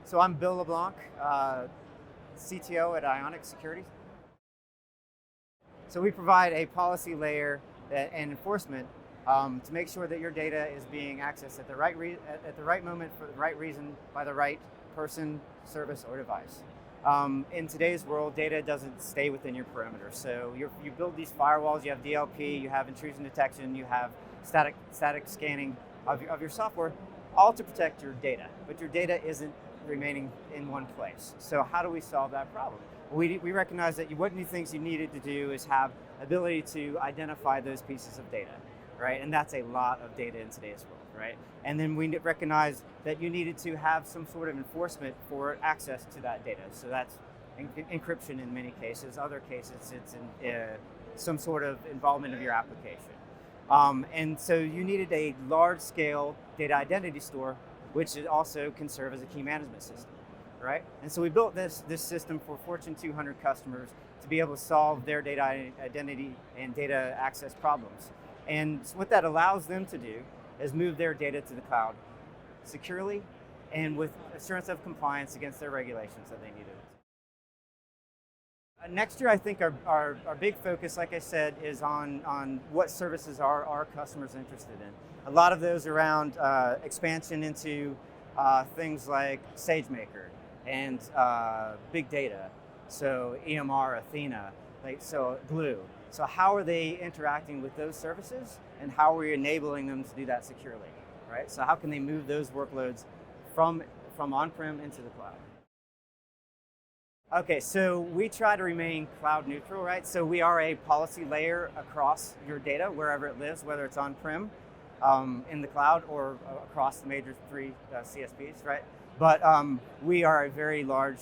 So I'm Bill Leblanc, CTO at Ionic Security. So we provide a policy layer and enforcement to make sure that your data is being accessed at the right moment for the right reason by the right person, service, or device. In today's world, data doesn't stay within your perimeter. So you build these firewalls, you have DLP, you have intrusion detection, you have static scanning of your software, all to protect your data. But your data isn't remaining in one place. So how do we solve that problem? We recognize that one of the things you needed to do is have ability to identify those pieces of data, right? And that's a lot of data in today's world, right? And then we recognize that you needed to have some sort of enforcement for access to that data. So that's encryption in many cases. Other cases, it's some sort of involvement of your application. And so you needed a large-scale data identity store, which also can serve as a key management system, right? And so we built this system for Fortune 200 customers to be able to solve their data identity and data access problems. And what that allows them to do is move their data to the cloud securely and with assurance of compliance against their regulations that they needed. Next year, I think our big focus, like I said, is on what services are our customers interested in. A lot of those around expansion into things like SageMaker and big data, so EMR, Athena, so Glue. So how are they interacting with those services, and how are we enabling them to do that securely, right? So how can they move those workloads from on-prem into the cloud? Okay, so we try to remain cloud neutral, right? So we are a policy layer across your data, wherever it lives, whether it's on-prem, in the cloud, or across the major three CSPs, right? But we are a very large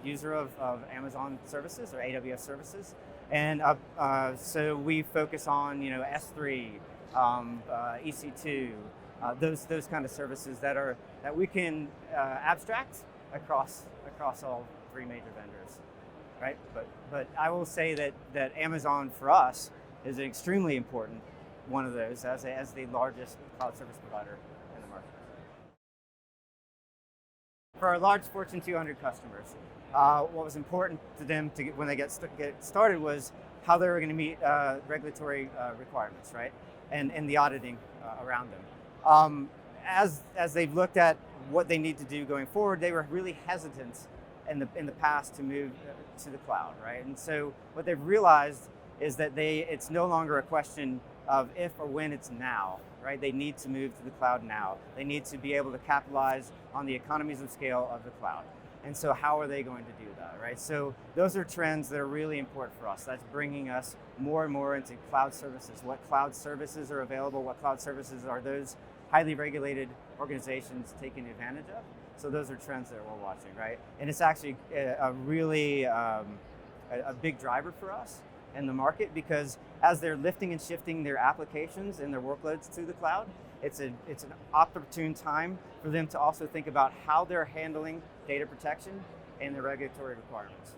user of Amazon services or AWS services. And so we focus on, S3, EC2, those kind of services that we can abstract across all three major vendors, right? But I will say that Amazon for us is an extremely important one of those as the largest cloud service provider in the market. For our large Fortune 200 customers, what was important to them when they get started was how they were going to meet regulatory requirements, right? And the auditing around them. As they've looked at what they need to do going forward, they were really hesitant in the past to move to the cloud, right? And so what they've realized is that it's no longer a question of if or when, it's now, right? They need to move to the cloud now. They need to be able to capitalize on the economies of scale of the cloud. And so how are they going to do that, right? So those are trends that are really important for us. That's bringing us more and more into cloud services. What cloud services are available? What cloud services are those highly regulated organizations taking advantage of? So those are trends that we're watching, right? And it's actually a really a big driver for us in the market, because as they're lifting and shifting their applications and their workloads to the cloud, it's an opportune time for them to also think about how they're handling data protection and the regulatory requirements.